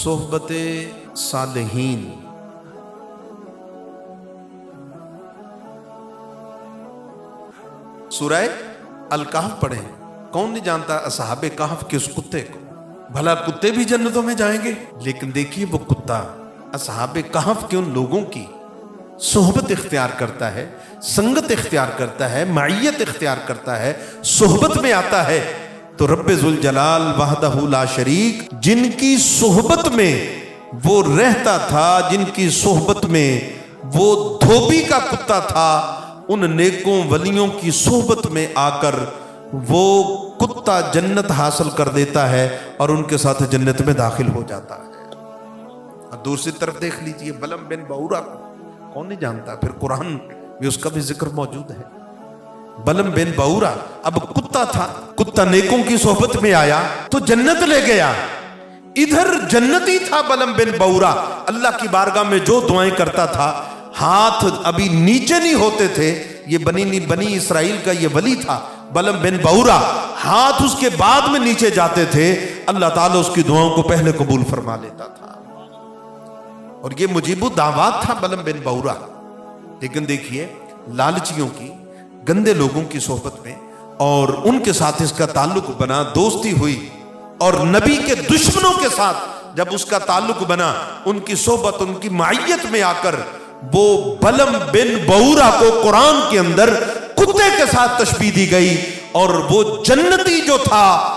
صحبت صالحین۔ سورہ الکہف پڑھیں۔ کون نہیں جانتا اصحاب کہف کے اس کتے کو؟ بھلا کتے بھی جنتوں میں جائیں گے؟ لیکن دیکھیے وہ کتا اصحاب کہف کے ان لوگوں کی صحبت اختیار کرتا ہے، سنگت اختیار کرتا ہے، معیت اختیار کرتا ہے، صحبت میں آتا ہے تو رب ذوالجلال وحدہ لا شریک جن کی صحبت میں وہ رہتا تھا، جن کی صحبت میں وہ دھوبی کا کتا تھا، ان نیکوں ولیوں کی صحبت میں آ کر وہ کتا جنت حاصل کر دیتا ہے اور ان کے ساتھ جنت میں داخل ہو جاتا ہے۔ اور دوسری طرف دیکھ لیجئے بلم بن بعورہ کو کون نہیں جانتا؟ پھر قرآن میں اس کا بھی ذکر موجود ہے۔ بلم بن بعورہ اب کتا تھا، کتا نیکوں کی صحبت میں آیا تو جنت لے گیا۔ ادھر جنتی تھا بلم بن بعورہ، اللہ کی بارگاہ میں جو دعائیں کرتا تھا، ہاتھ ابھی نیچے نہیں ہوتے تھے۔ یہ بنی اسرائیل کا یہ ولی تھا بلم بن بعورہ، ہاتھ اس کے بعد میں نیچے جاتے تھے، اللہ تعالیٰ اس کی دعاؤں کو پہلے قبول فرما لیتا تھا۔ اور یہ مجیب الدعوات تھا بلم بن بعورہ۔ لیکن دیکھیے لالچیوں کی، گندے لوگوں کی صحبت میں اور ان کے ساتھ اس کا تعلق بنا، دوستی ہوئی، اور نبی کے دشمنوں کے ساتھ جب اس کا تعلق بنا، ان کی صحبت، ان کی معیت میں آ کر وہ بلم بن بعورہ کو قرآن کے اندر کتے کے ساتھ تشبیہ دی گئی، اور وہ جنتی جو تھا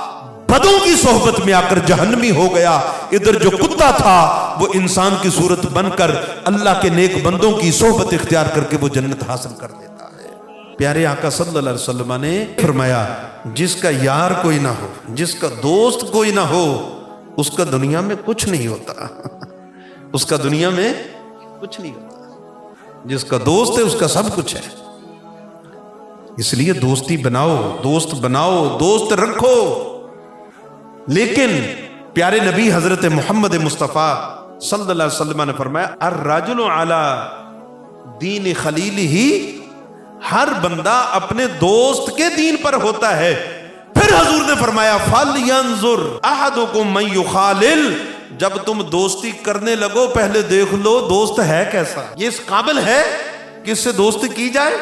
بدوں کی صحبت میں آ کر جہنمی ہو گیا۔ ادھر جو کتا تھا وہ انسان کی صورت بن کر اللہ کے نیک بندوں کی صحبت اختیار کر کے وہ جنت حاصل کر لیتا ہے۔ پیارے آقا صلی اللہ علیہ وسلم نے فرمایا جس کا یار کوئی نہ ہو، جس کا دوست کوئی نہ ہو، اس کا دنیا میں کچھ نہیں ہوتا۔ اس کا دنیا میں کچھ نہیں ہوتا۔ جس کا دوست ہے اس کا سب کچھ ہے۔ اس لیے دوستی بناؤ، دوست بناؤ، دوست رکھو۔ لیکن پیارے نبی حضرت محمد مصطفیٰ صلی اللہ علیہ وسلم نے فرمایا الرجل علی دین خلیلہ، ہر بندہ اپنے دوست کے دین پر ہوتا ہے۔ پھر حضور نے فرمایا فَلْيَنْظُرْ أَحَدُكُمْ مَنْ يُخَالِلْ، جب تم دوستی کرنے لگو پہلے دیکھ لو دوست ہے کیسا، یہ اس قابل ہے کہ اس سے دوستی کی جائے۔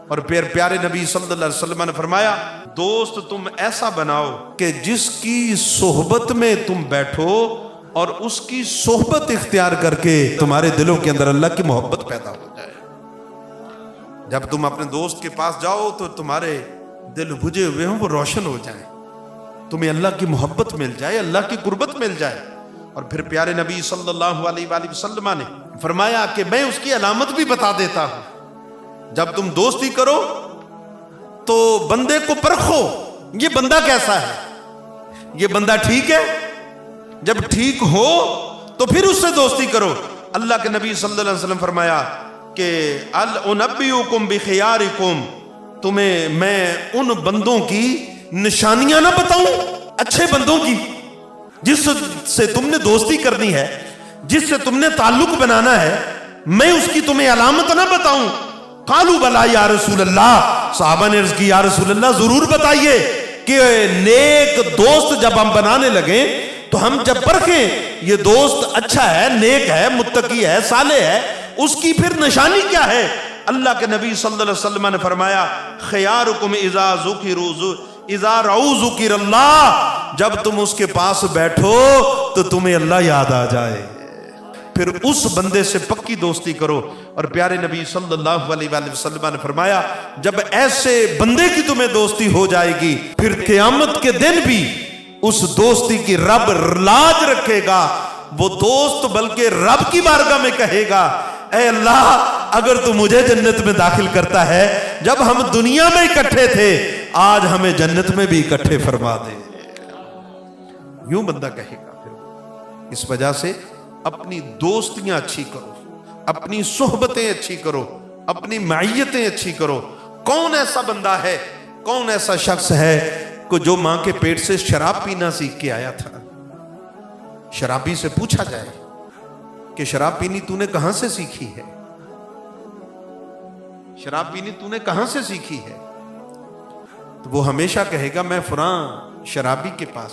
اور پھر پیارے نبی صلی اللہ علیہ وسلم نے فرمایا دوست تم ایسا بناؤ کہ جس کی صحبت میں تم بیٹھو اور اس کی صحبت اختیار کر کے تمہارے دلوں کے اندر اللہ کی محبت پیدا ہو جائے۔ جب تم اپنے دوست کے پاس جاؤ تو تمہارے دل بجھے ہوئے ہوں وہ روشن ہو جائیں، تمہیں اللہ کی محبت مل جائے، اللہ کی قربت مل جائے۔ اور پھر پیارے نبی صلی اللہ علیہ وآلہ وسلم نے فرمایا کہ میں اس کی علامت بھی بتا دیتا ہوں۔ جب تم دوستی کرو تو بندے کو پرکھو، یہ بندہ کیسا ہے، یہ بندہ ٹھیک ہے۔ جب ٹھیک ہو تو پھر اس سے دوستی کرو۔ اللہ کے نبی صلی اللہ علیہ وسلم فرمایا کہ اَلْأُنَبِّئُكُمْ بِخِيَارِكُمْ، تمہیں میں ان بندوں کی نشانیاں نہ بتاؤں، اچھے بندوں کی، جس سے تم نے دوستی کرنی ہے، جس سے تم نے تعلق بنانا ہے، میں اس کی تمہیں علامت نہ بتاؤں؟ قالوا بلا یا رسول اللہ، صحابہ نے عرض کی یا رسول اللہ ضرور بتائیے کہ نیک دوست جب ہم بنانے لگیں تو ہم جب پرکھیں یہ دوست اچھا ہے، نیک ہے، متقی ہے، صالح ہے، اس کی پھر نشانی کیا ہے؟ اللہ کے نبی صلی اللہ علیہ وسلم نے فرمایا خیارکم اذا رعوا ذکر اللہ، جب تم اس کے پاس بیٹھو تو تمہیں اللہ یاد آ جائے، پھر اس بندے سے پکی دوستی کرو۔ اور پیارے نبی صلی اللہ علیہ وآلہ وسلم نے فرمایا جب ایسے بندے کی تمہیں دوستی ہو جائے گی پھر قیامت کے دن بھی اس دوستی کی رب لاج رکھے گا۔ وہ دوست بلکہ رب کی بارگاہ میں کہے گا اے اللہ اگر تو مجھے جنت میں داخل کرتا ہے، جب ہم دنیا میں اکٹھے تھے آج ہمیں جنت میں بھی اکٹھے فرما دے۔ یوں بندہ کہے گا۔ پھر اس وجہ سے اپنی دوستیاں اچھی کرو، اپنی صحبتیں اچھی کرو، اپنی معیتیں اچھی کرو۔ کون ایسا بندہ ہے، کون ایسا شخص ہے کہ جو ماں کے پیٹ سے شراب پینا سیکھ کے آیا تھا؟ شرابی سے پوچھا جائے کہ شراب پینی تو نے کہاں سے سیکھی ہے، شراب پینی تو نے کہاں سے سیکھی ہے؟ تو وہ ہمیشہ کہے گا میں فلاں شرابی کے پاس